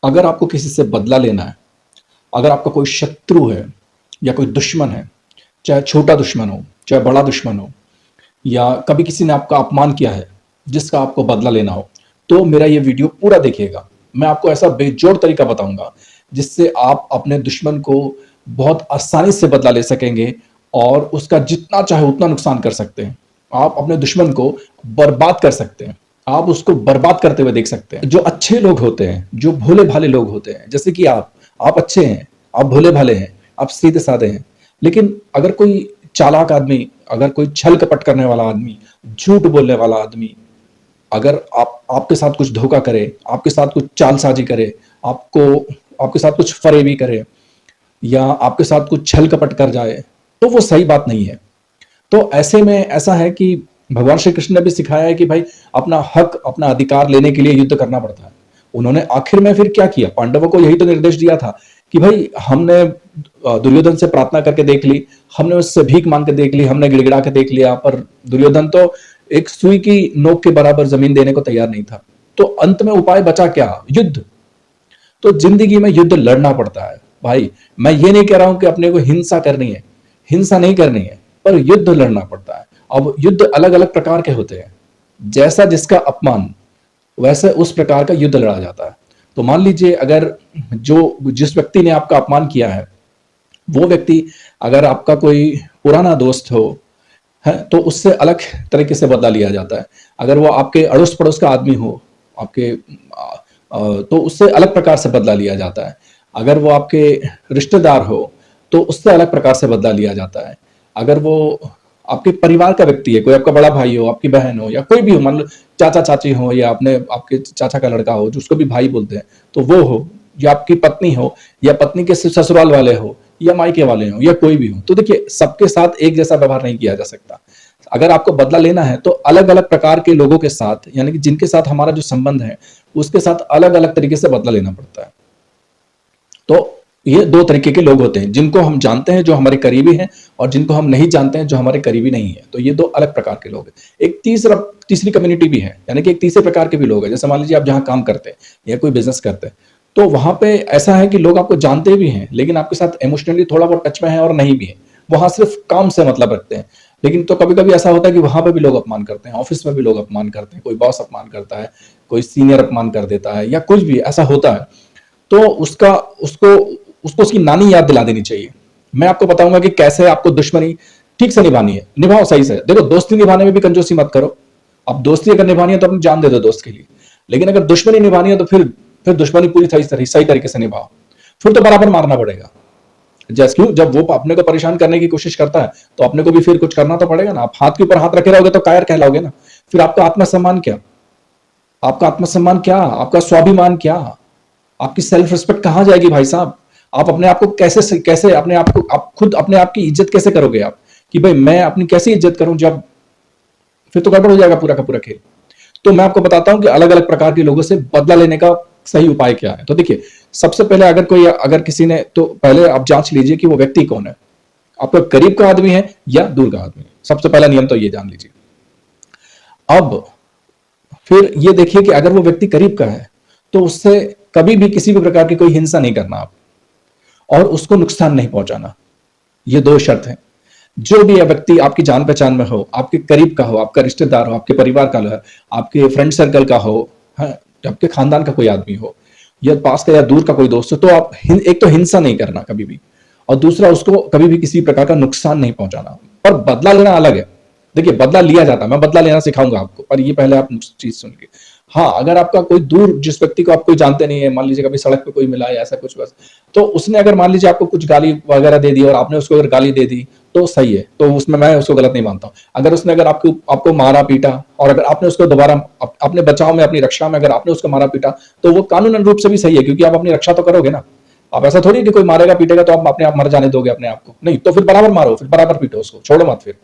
अगर आपको किसी से बदला लेना है, अगर आपका कोई शत्रु है या कोई दुश्मन है, चाहे छोटा दुश्मन हो, चाहे बड़ा दुश्मन हो, या कभी किसी ने आपका अपमान किया है जिसका आपको बदला लेना हो, तो मेरा ये वीडियो पूरा देखिएगा। मैं आपको ऐसा बेजोड़ तरीका बताऊंगा जिससे आप अपने दुश्मन को बहुत आसानी से बदला ले सकेंगे और उसका जितना चाहे उतना नुकसान कर सकते हैं। आप अपने दुश्मन को बर्बाद कर सकते हैं, आप उसको बर्बाद करते हुए देख सकते हैं। जो अच्छे लोग होते हैं, जो भोले भाले लोग होते हैं, जैसे कि आप अच्छे हैं, आप भोले भाले हैं, आप सीधे साधे हैं, लेकिन अगर कोई चालाक आदमी, अगर कोई छल कपट करने वाला आदमी, झूठ बोलने वाला आदमी, अगर आपके साथ कुछ धोखा करे, आपके साथ कुछ चालसाजी करे, आपको आपके साथ कुछ फरेबी करे, या आपके साथ कुछ छल कपट कर जाए, तो वो सही बात नहीं है। तो ऐसे में ऐसा है कि भगवान श्री कृष्ण ने भी सिखाया है कि भाई अपना हक, अपना अधिकार लेने के लिए युद्ध करना पड़ता है। उन्होंने आखिर में फिर क्या किया? पांडवों को यही तो निर्देश दिया था कि भाई हमने दुर्योधन से प्रार्थना करके देख ली, हमने उससे भीख मांग के देख ली, हमने गिड़गिड़ा के देख लिया, पर दुर्योधन तो एक सुई की नोक के बराबर जमीन देने को तैयार नहीं था। तो अंत में उपाय बचा क्या? युद्ध। तो जिंदगी में युद्ध लड़ना पड़ता है भाई। मैं ये नहीं कह रहा हूं कि अपने को हिंसा करनी है, हिंसा नहीं करनी है, पर युद्ध लड़ना पड़ता है। अब युद्ध अलग अलग प्रकार के होते हैं, जैसा जिसका अपमान वैसे उस प्रकार का युद्ध लड़ा जाता है। तो मान लीजिए अगर जिस व्यक्ति ने आपका अपमान किया है, वो व्यक्ति अगर आपका कोई पुराना दोस्त हो है, तो उससे अलग तरीके से बदला लिया जाता है। अगर वो आपके अड़ोस पड़ोस का आदमी हो, आपके तो उससे अलग प्रकार से बदला लिया जाता है। अगर वो आपके रिश्तेदार हो, तो उससे अलग प्रकार से बदला लिया जाता है। अगर वो आपके परिवार का व्यक्ति है, कोई आपका बड़ा भाई हो, आपकी बहन हो, या कोई भी हो, मान लो चाचा चाची हो, या आपके चाचा का लड़का हो जिसको भी भाई बोलते हैं, तो वो हो, या आपकी पत्नी हो, या पत्नी के ससुराल वाले हो, या मायके वाले हो, या कोई भी हो, तो देखिए सबके साथ एक जैसा व्यवहार नहीं किया जा सकता। अगर आपको बदला लेना है तो अलग अलग प्रकार के लोगों के साथ, यानी कि जिनके साथ हमारा जो संबंध है उसके साथ अलग अलग तरीके से बदला लेना पड़ता है। तो ये दो तरीके के लोग होते हैं, जिनको हम जानते हैं जो हमारे करीबी हैं, और जिनको हम नहीं जानते हैं जो हमारे करीबी नहीं है। तो ये दो अलग प्रकार के लोग हैं। एक तीसरी कम्युनिटी भी है, यानी कि एक तीसरे प्रकार के भी लोग हैं। जैसे मान लीजिए आप जहां काम करते हैं या कोई बिजनेस करते हैं, तो वहां पे ऐसा है कि लोग आपको जानते भी हैं लेकिन आपके साथ इमोशनली थोड़ा बहुत टच में है और नहीं भी है। वहां सिर्फ काम से मतलब रखते हैं। लेकिन तो कभी कभी ऐसा होता है कि वहां पे भी लोग अपमान करते हैं, ऑफिस में भी लोग अपमान करते हैं, कोई बॉस अपमान करता है, कोई सीनियर अपमान कर देता है, या कुछ भी ऐसा होता है। तो उसको उसकी नानी याद दिला देनी चाहिए। मैं आपको बताऊंगा कि कैसे आपको दुश्मनी ठीक से निभानी है। निभाओ सही से। देखो, दोस्ती निभाने में भी कंजूसी मत करो। अब दोस्ती अगर निभानी है तो अपनी जान दे दो दोस्त के लिए, लेकिन अगर दुश्मनी निभानी है तो फिर दुश्मनी पूरी सही तरीके से निभाओ। फिर तो बराबर मारना पड़ेगा। जैसे क्यों, जब वो अपने को परेशान करने की कोशिश करता है तो अपने को भी फिर कुछ करना तो पड़ेगा ना। आप हाथ के ऊपर हाथ रखे रहोगे तो कायर कहलाओगे ना। फिर आपका आत्मसम्मान क्या, आपका आत्मसम्मान क्या, आपका स्वाभिमान क्या, आपकी सेल्फ रिस्पेक्ट कहां जाएगी भाई साहब? आप अपने आप को कैसे अपने आप को, आप खुद अपने आप की इज्जत कैसे करोगे आप, कि भाई मैं अपनी कैसे इज्जत करूं? जब फिर तो गड़बड़ हो जाएगा पूरा का पूरा खेल। तो मैं आपको बताता हूं कि अलग अलग प्रकार के लोगों से बदला लेने का सही उपाय क्या है। तो देखिए, सबसे पहले अगर किसी ने, तो पहले आप जांच लीजिए कि वो व्यक्ति कौन है, आपका करीब का आदमी है या दूर का आदमी है। सबसे पहला नियम तो ये जान लीजिए। अब फिर ये देखिए कि अगर वो व्यक्ति करीब का है तो उससे कभी भी किसी भी प्रकार की कोई हिंसा नहीं करना आप, और उसको नुकसान नहीं पहुंचाना। ये दो शर्त है। जो भी व्यक्ति आपकी जान पहचान में हो, आपके करीब का हो, आपका रिश्तेदार हो, आपके परिवार का हो, आपके फ्रेंड सर्कल का हो, है, आपके खानदान का कोई आदमी हो, या पास का या दूर का कोई दोस्त हो, तो आप एक तो हिंसा नहीं करना कभी भी, और दूसरा उसको कभी भी किसी प्रकार का नुकसान नहीं पहुंचाना। पर बदला लेना अलग है। देखिए, बदला लिया जाता है, मैं बदला लेना सिखाऊंगा आपको, पर ये पहले आप चीज सुन के। हाँ, अगर आपका कोई दूर, जिस व्यक्ति को आप कोई जानते नहीं है, मान लीजिए कभी सड़क पे कोई मिला है ऐसा कुछ, बस तो उसने अगर मान लीजिए आपको कुछ गाली वगैरह दे दी और आपने उसको अगर गाली दे दी तो सही है, तो उसमें मैं उसको गलत नहीं मानता हूँ। अगर आपको मारा पीटा, और अगर आपने उसको दोबारा अपने बचाव में, अपनी रक्षा में अगर आपने उसको मारा पीटा, तो वो कानूनन रूप से भी सही है, क्योंकि आप अपनी रक्षा तो करोगे ना। आप ऐसा थोड़ी कि कोई मारेगा पीटेगा तो आप अपने आप मर जाने दोगे अपने आप को, नहीं। तो फिर बराबर मारो, फिर बराबर पीटो, उसको छोड़ो मत। फिर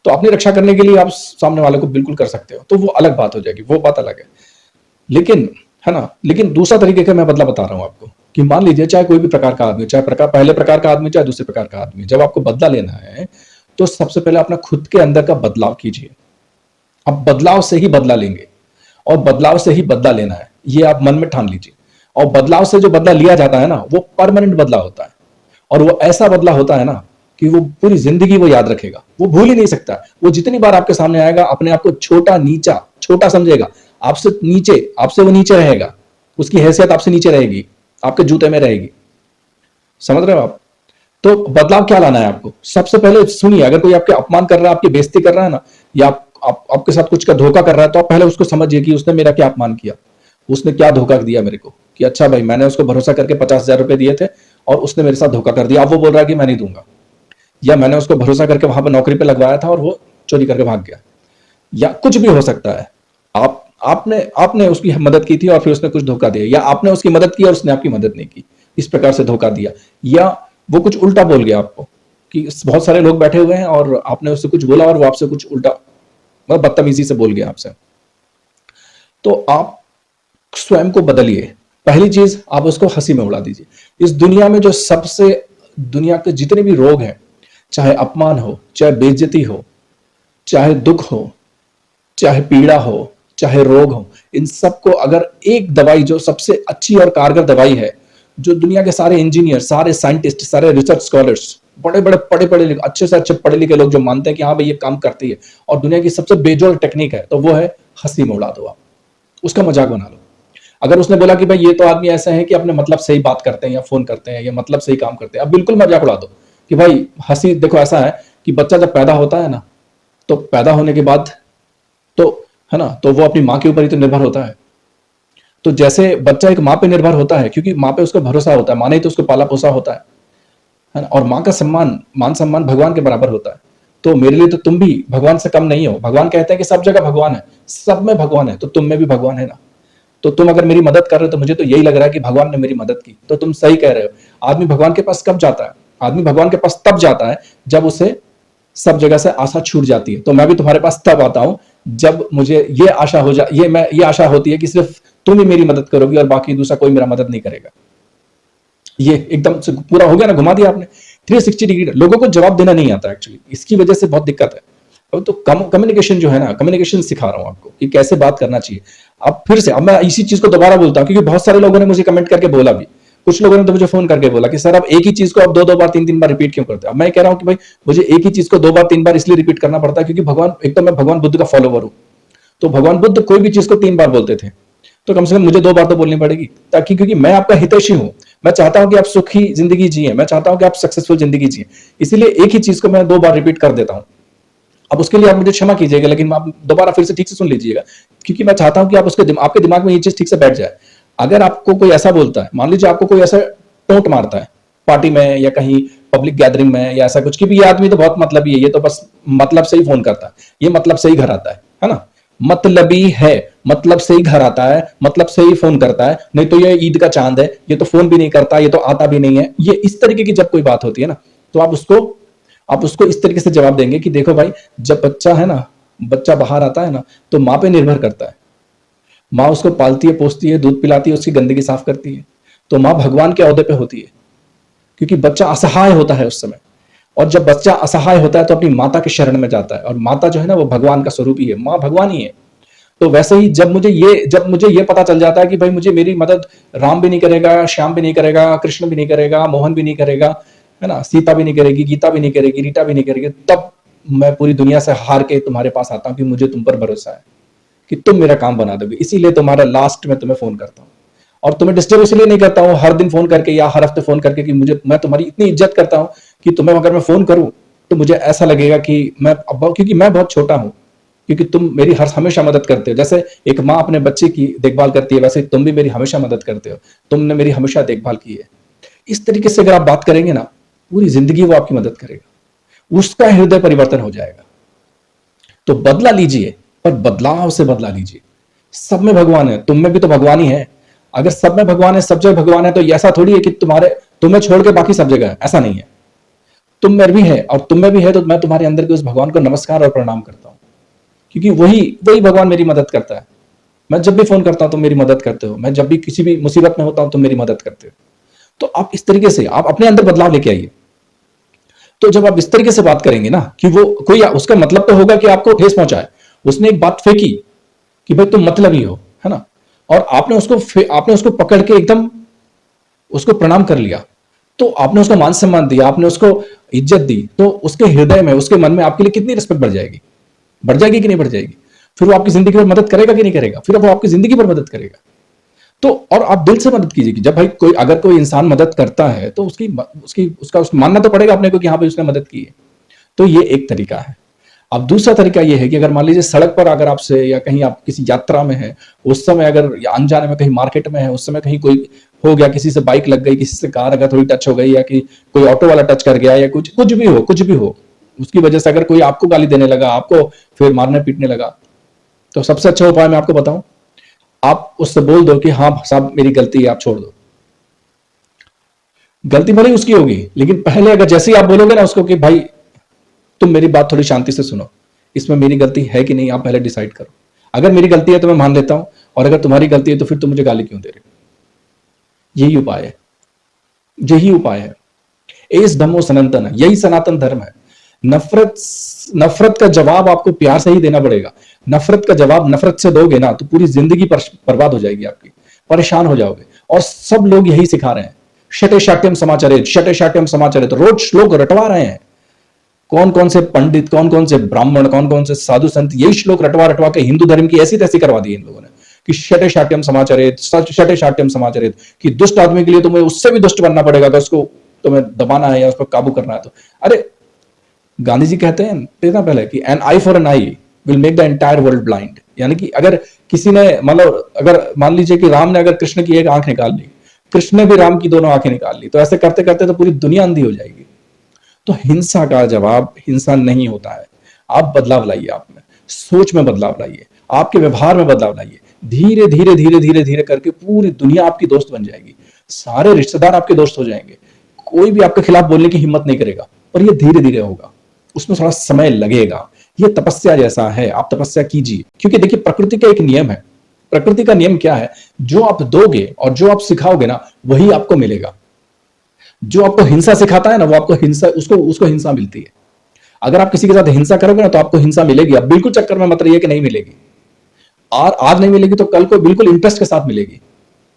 तो अपनी रक्षा करने के लिए आप सामने वाले को बिल्कुल कर सकते हो, तो वो अलग बात हो जाएगी, वो बात अलग है। लेकिन, है ना, लेकिन दूसरा तरीके का मैं बदला बता रहा हूं आपको, कि मान लीजिए चाहे कोई भी प्रकार का आदमी, चाहे पहले प्रकार का आदमी, चाहे दूसरे प्रकार का आदमी, जब आपको बदला लेना है तो सबसे पहले अपना खुद के अंदर का बदलाव कीजिए। अब बदलाव से ही बदला लेंगे, और बदलाव से ही बदला लेना है, ये आप मन में ठान लीजिए। और बदलाव से जो बदला लिया जाता है ना, वो परमानेंट बदला होता है। और वो ऐसा बदला होता है ना कि वो पूरी जिंदगी वो याद रखेगा, वो भूल ही नहीं सकता। वो जितनी बार आपके सामने आएगा अपने आप को छोटा नीचा छोटा समझेगा, आपसे वो नीचे रहेगा, उसकी हैसियत आपसे नीचे रहेगी, आपके जूते में रहेगी। समझ रहे हो आप? तो बदलाव क्या लाना है आपको? सबसे पहले सुनिए, अगर कोई आपके अपमान कर रहा है, आपकी बेइज्जती कर रहा है ना, या आपके साथ कुछ का धोखा कर रहा है, तो आप पहले उसको समझिए कि उसने मेरा क्या अपमान किया, उसने क्या धोखा दिया मेरे को। कि अच्छा भाई, मैंने उसको भरोसा करके 50,000 रुपए दिए थे और उसने मेरे साथ धोखा कर दिया। अब वो बोल रहा है कि मैं नहीं दूंगा। या मैंने उसको भरोसा करके वहां पर नौकरी पे लगवाया था और वो चोरी करके भाग गया। या कुछ भी हो सकता है। आपने आपने उसकी मदद की थी और फिर उसने कुछ धोखा दिया, या आपने उसकी मदद की और उसने आपकी मदद नहीं की, इस प्रकार से धोखा दिया। या वो कुछ उल्टा बोल गया आपको, कि बहुत सारे लोग बैठे हुए हैं और आपने उससे कुछ बोला और वो आपसे कुछ उल्टा मतलब बदतमीजी से बोल गया आपसे। तो आप स्वयं को बदलिए। पहली चीज, आप उसको हंसी में उड़ा दीजिए। इस दुनिया में जो सबसे दुनिया के जितने भी रोग हैं, चाहे अपमान हो, चाहे बेइज्जती हो, चाहे दुख हो, चाहे पीड़ा हो, चाहे रोग हो, इन सबको अगर एक दवाई जो सबसे अच्छी और कारगर दवाई है, जो दुनिया के सारे इंजीनियर, सारे साइंटिस्ट, सारे रिसर्च स्कॉलर्स, बड़े बड़े पढ़े पढ़े अच्छे से अच्छे पढ़े लिखे लोग जो मानते हैं कि हाँ भाई ये काम करती है और दुनिया की सबसे बेजोड़ टेक्निक है, तो वो है हंसी में उड़ा दो आप, उसका मजाक बना लो। अगर उसने बोला कि भाई ये तो आदमी ऐसे हैं कि अपने मतलब से ही बात करते हैं या फोन करते हैं या मतलब से ही काम करते हैं, अब बिल्कुल मजाक उड़ा दो कि भाई हंसी देखो, ऐसा है कि बच्चा जब पैदा होता है ना, तो पैदा होने के बाद तो है ना, तो वो अपनी माँ के ऊपर ही तो निर्भर होता है। तो जैसे बच्चा एक माँ पे निर्भर होता है, क्योंकि माँ पे उसका भरोसा होता है, माँ ने ही तो उसको पाला पोसा होता है ना। और माँ का सम्मान, मान सम्मान भगवान के बराबर होता है। तो मेरे लिए तो तुम भी भगवान से कम नहीं हो। भगवान कहते हैं कि सब जगह भगवान है, सब में भगवान है, तो तुम में भी भगवान है ना। तो तुम अगर मेरी मदद कर रहे हो, तो मुझे तो यही लग रहा है कि भगवान ने मेरी मदद की, तो तुम सही कह रहे हो। आदमी भगवान के पास कब जाता है? आदमी भगवान के पास तब जाता है जब उसे सब जगह से आशा छूट जाती है। तो मैं भी तुम्हारे पास तब आता हूं जब मुझे ये आशा हो जा ये आशा होती है कि सिर्फ तुम ही मेरी मदद करोगी और बाकी दूसरा कोई मेरा मदद नहीं करेगा। ये एकदम से पूरा हो गया ना, घुमा दिया आपने 360 डिग्री। लोगों को जवाब देना नहीं आता एक्चुअली, इसकी वजह से बहुत दिक्कत है। अब तो कम्युनिकेशन जो है ना, कम्युनिकेशन सिखा रहा हूं आपको कि कैसे बात करना चाहिए। अब फिर से, अब मैं इसी चीज को दोबारा बोलता हूं क्योंकि बहुत सारे लोगों ने मुझे कमेंट करके बोला भी, कुछ लोगों ने तो मुझे फोन करके बोला कि सर आप एक ही चीज को आप दो दो बार तीन तीन बार रिपीट क्यों करते हो। अब मैं कह रहा हूं कि भाई मुझे एक ही चीज को दो बार तीन बार इसलिए रिपीट करना पड़ता है क्योंकि भगवान, एक तो मैं भगवान बुद्ध का फॉलोवर हूं, तो भगवान बुद्ध कोई भी चीज को 3 बार बोलते थे, तो कम से कम मुझे 2 बार तो बोलनी पड़ेगी, ताकि क्योंकि मैं आपका हितैषी हूं। मैं चाहता हूं कि आप सुखी जिंदगी जिए, मैं चाहता हूं कि आप सक्सेसफुल जिंदगी जिए, इसीलिए एक ही चीज को मैं 2 बार रिपीट कर देता हूं। अब उसके लिए आप मुझे क्षमा कीजिएगा, लेकिन आप दोबारा फिर से ठीक से सुन लीजिएगा, क्योंकि मैं चाहता हूं कि आप आपके दिमाग में ये चीज ठीक से बैठ जाए। अगर आपको कोई ऐसा बोलता है, मान लीजिए आपको कोई ऐसा टोंट मारता है पार्टी में या कहीं पब्लिक गैदरिंग में या ऐसा कुछ, कि भी ये आदमी तो बहुत मतलबी है, ये तो बस मतलब से ही फोन करता है, ये मतलब से ही घर आता है ना, मतलबी है, मतलब से ही घर आता है, मतलब से ही फोन करता है, नहीं तो ये ईद का चांद है, ये तो फोन भी नहीं करता, ये तो आता भी नहीं है। ये इस तरीके की जब कोई बात होती है ना, तो आप उसको इस तरीके से जवाब देंगे कि देखो भाई, जब बच्चा है ना, बच्चा बाहर आता है ना, तो माँ पे निर्भर करता है। माँ उसको पालती है, पोसती है, दूध पिलाती है, उसकी गंदगी साफ करती है। तो माँ भगवान के ओहदे पे होती है, क्योंकि बच्चा असहाय होता है उस समय। और जब बच्चा असहाय होता है तो अपनी माता के शरण में जाता है, और माता जो है ना, वो भगवान का स्वरूप ही है, माँ भगवान ही है। तो वैसे ही जब मुझे ये पता चल जाता है कि भाई मुझे मेरी मदद राम भी नहीं करेगा, श्याम भी नहीं करेगा, कृष्ण भी नहीं करेगा, मोहन भी नहीं करेगा, है ना, सीता भी नहीं करेगी, गीता भी नहीं करेगी, रीटा भी नहीं करेगी, तब मैं पूरी दुनिया से हार के तुम्हारे पास आता हूं कि मुझे तुम पर भरोसा है कि तुम मेरा काम बना दोगे। इसीलिए तुम्हारा लास्ट में तुम्हें फोन करता हूँ। और तुम्हें डिस्टर्ब इसलिए नहीं करता हूँ हर दिन फोन करके या हर हफ्ते फोन करके, कि मैं तुम्हारी इतनी इज्जत करता हूँ कि तुम्हें अगर मैं फोन करूं तो मुझे ऐसा लगेगा कि क्योंकि मैं बहुत छोटा हूं, क्योंकि तुम मेरी हमेशा मदद करते हो। जैसे एक माँ अपने बच्चे की देखभाल करती है, वैसे तुम भी मेरी हमेशा मदद करते हो, तुमने मेरी हमेशा देखभाल की है। इस तरीके से अगर आप बात करेंगे ना, पूरी जिंदगी वो आपकी मदद करेगा, उसका हृदय परिवर्तन हो जाएगा। तो बदला लीजिए, पर बदलाव से बदला लीजिए। सब में भगवान है, तुम में भी तो भगवान ही है। अगर सब में भगवान है, सब जगह भगवान है, तो ऐसा थोड़ी है कि तुम्हें छोड़ के बाकी सब जगह है, ऐसा नहीं है। तुम में भी है, और तुम में भी है, तो मैं तुम्हारे अंदर के उस भगवान को नमस्कार और प्रणाम करता हूं, क्योंकि वही वही भगवान मेरी मदद करता है। मैं जब भी फोन करता हूं तुम मेरी मदद करते हो, मैं जब भी किसी भी मुसीबत में होता हूं तुम मेरी मदद करते हो। तो आप इस तरीके से आप अपने अंदर बदलाव लेके आइए। तो जब आप इस तरीके से बात करेंगे ना, कि वो कोई, उसका मतलब तो होगा कि आपको ठेस पहुंचाए, उसने एक बात फेंकी कि भाई तुम मतलब ही हो, है ना, और आपने उसको पकड़ के एकदम उसको प्रणाम कर लिया, तो आपने उसको मान सम्मान दिया, आपने उसको इज्जत दी, तो उसके हृदय में, उसके मन में आपके लिए कितनी रिस्पेक्ट बढ़ जाएगी? बढ़ जाएगी कि नहीं बढ़ जाएगी? फिर वो आपकी जिंदगी पर मदद करेगा कि नहीं करेगा? फिर वो आपकी जिंदगी पर मदद करेगा। तो और आप दिल से मदद कीजिए कि जब भाई अगर कोई इंसान मदद करता है तो उसका मानना तो पड़ेगा अपने को कि हाँ भाई उसने मदद की है। तो ये एक तरीका है। अब दूसरा तरीका ये है कि अगर मान लीजिए सड़क पर अगर आपसे या कहीं आप किसी यात्रा में है, उस समय अगर या अनजाने में कहीं मार्केट में है, उस समय कहीं कोई हो गया, किसी से बाइक लग गई, किसी से कार अगर थोड़ी टच हो गई, या कि कोई ऑटो वाला टच कर गया, या कुछ भी हो, उसकी वजह से अगर कोई आपको गाली देने लगा, आपको फिर मारने पीटने लगा, तो सबसे अच्छा उपाय मैं आपको बताऊं, आप उससे बोल दो कि हाँ साहब मेरी गलती है, आप छोड़ दो। गलती भले ही उसकी होगी, लेकिन पहले अगर जैसे ही आप बोलोगे ना उसको कि भाई तुम मेरी बात थोड़ी शांति से सुनो, इसमें मेरी गलती है कि नहीं, आप पहले डिसाइड करो। अगर मेरी गलती है तो मैं मान लेता हूं, और अगर तुम्हारी गलती है तो फिर तुम मुझे गाली क्यों दे रहे हो? यही उपाय है, यही उपाय है। एस धम्मो सनातन है, यही सनातन धर्म है। नफरत नफरत का जवाब आपको प्यार से ही देना पड़ेगा। नफरत का जवाब नफरत से दोगे ना तो पूरी जिंदगी बर्बाद हो जाएगी आपकी, परेशान हो जाओगे। और सब लोग यही सिखा रहे हैं, शटे शाट्यम समाचरित, शटे शाट्यम समाचरित, रोज श्लोक रटवा रहे हैं। कौन कौन से पंडित, कौन कौन से ब्राह्मण, कौन कौन से साधु संत यही श्लोक रटवा रटवा के हिंदू धर्म की ऐसी तैसी करवा दी इन लोगों ने कि शटे शाट्यम समाचरित, शटे शाट्यम समाचरित, कि दुष्ट आदमी के लिए तुम्हें उससे भी दुष्ट बनना पड़ेगा, अगर उसको तुम्हें दबाना है या उस पर काबू करना है तो। अरे गांधी जी कहते हैं ना पहले कि an eye for an eye will make the entire world blind. यानी कि अगर किसी ने, मतलब अगर मान लीजिए कि राम ने अगर कृष्ण की एक आंख निकाल ली, कृष्ण ने भी राम की दोनों आंखें निकाल ली, तो ऐसे करते करते तो पूरी दुनिया अंधी हो जाएगी। तो हिंसा का जवाब हिंसा नहीं होता है। आप बदलाव लाइए, आप में सोच में बदलाव लाइए, आपके व्यवहार में बदलाव लाइए। धीरे धीरे धीरे धीरे धीरे करके पूरी दुनिया आपकी दोस्त बन जाएगी, सारे रिश्तेदार आपके दोस्त हो जाएंगे, कोई भी आपके खिलाफ बोलने की हिम्मत नहीं करेगा। पर ये धीरे धीरे होगा, उसमें थोड़ा समय लगेगा। ये तपस्या जैसा है, आप तपस्या कीजिए। क्योंकि देखिए प्रकृति का एक नियम है। प्रकृति का नियम क्या है? जो आप दोगे और जो आप सिखाओगे ना वही आपको मिलेगा। जो आपको हिंसा सिखाता है ना वो आपको हिंसा, उसको हिंसा मिलती है। अगर आप किसी के साथ हिंसा करोगे ना तो आपको हिंसा मिलेगी। अब बिल्कुल चक्कर में मत रहिए कि नहीं मिलेगी, और आज नहीं मिलेगी तो कल को बिल्कुल इंटरेस्ट के साथ मिलेगी।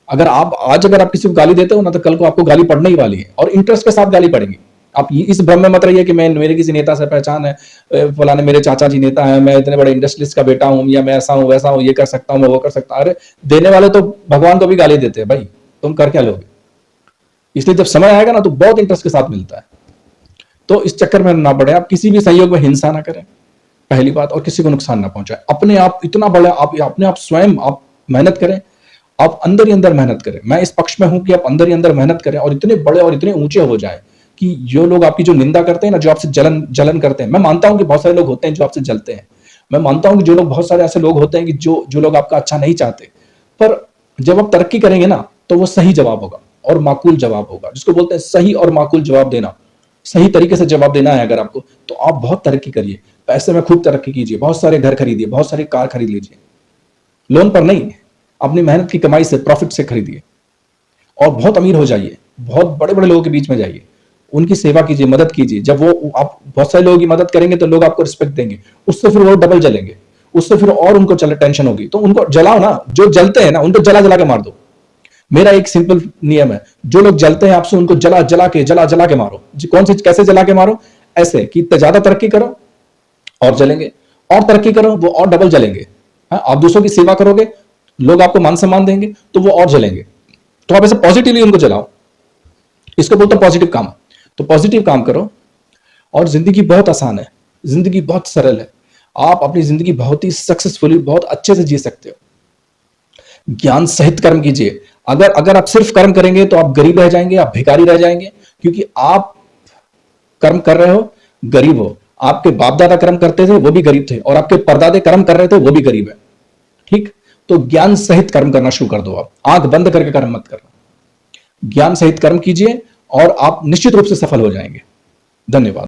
अगर आप किसी को गाली देते हो ना तो कल को आपको गाली पड़ने ही वाली है, और इंटरेस्ट के साथ गाली पड़ेगी। आप इस भ्रम में मत रहिए कि मेरे किसी नेता से पहचान है, फलाने मेरे चाचा जी नेता है, मैं इतने बड़े इंडस्ट्रियलिस्ट का बेटा हूं, या मैं ऐसा हूं वैसा हूं, ये कर सकता हूं मैं वो कर सकता हूं। अरे देने वाले तो भगवान को भी गाली देते हैं भाई, तुम कर क्या लोगे? इसलिए जब समय आएगा ना तो बहुत इंटरेस्ट के साथ मिलता है। तो इस चक्कर में ना पड़े, आप किसी भी संयोग में हिंसा ना करें, पहली बात, और किसी को नुकसान ना पहुंचाए। अपने आप इतना बड़ा, आप अपने आप स्वयं आप मेहनत करें, आप अंदर ही अंदर मेहनत करें। मैं इस पक्ष में हूं कि आप अंदर ही अंदर मेहनत करें और इतने बड़े और इतने ऊंचे हो जाए कि जो लोग आपकी जो निंदा करते हैं ना, जो आपसे जलन करते हैं, मैं मानता हूं कि बहुत सारे लोग होते हैं जो आपसे जलते हैं। मैं मानता हूं कि जो लोग, बहुत सारे ऐसे लोग होते हैं कि जो लोग आपका अच्छा नहीं चाहते, पर जब आप तरक्की करेंगे ना तो वो सही जवाब होगा और माकूल जवाब होगा, जिसको बोलते हैं सही और माकूल जवाब देना। सही तरीके से जवाब देना है अगर आपको, तो आप बहुत तरक्की करिए, पैसे में खूब तरक्की कीजिए, बहुत सारे घर खरीदिए, बहुत सारी कार खरीद लीजिए, लोन पर नहीं, अपनी मेहनत की कमाई से, प्रॉफिट से खरीदिए, और बहुत अमीर हो जाइए, बहुत बड़े बड़े लोगों के बीच में जाइए, उनकी सेवा कीजिए, मदद कीजिए। जब वो आप बहुत सारे लोगों की मदद करेंगे तो लोग आपको रिस्पेक्ट देंगे, उससे फिर वो डबल जलेंगे, उससे फिर और उनको टेंशन होगी, तो उनको जलाओ ना, जो जलते हैं ना उनको जला जला के मार दो। मेरा एक सिंपल नियम है, जो लोग जलते हैं आपसे उनको जला जला के मारो। कौन सी, कैसे जला के मारो? ऐसे कि ज्यादा तरक्की करो और जलेंगे, और तरक्की करो वो और डबल जलेंगे। आप दूसरों की सेवा करोगे, लोग आपको मान सम्मान देंगे तो वो और जलेंगे। तो आप ऐसे पॉजिटिवली उनको जलाओ, इसको बोलते हैं पॉजिटिव काम। तो पॉजिटिव काम करो, और जिंदगी बहुत आसान है, जिंदगी बहुत सरल है। आप अपनी जिंदगी बहुत ही सक्सेसफुली, बहुत अच्छे से जी सकते हो। ज्ञान सहित कर्म कीजिए। अगर आप सिर्फ कर्म करेंगे तो आप गरीब रह जाएंगे, आप भिखारी रह जाएंगे, क्योंकि आप कर्म कर रहे हो, गरीब हो। आपके बाप दादा कर्म करते थे, वो भी गरीब थे, और आपके परदादे कर्म कर रहे थे, वो भी गरीब है। ठीक, तो ज्ञान सहित कर्म करना शुरू कर दो। आप आंख बंद करके कर्म मत करना, ज्ञान सहित कर्म कीजिए और आप निश्चित रूप से सफल हो जाएंगे। धन्यवाद।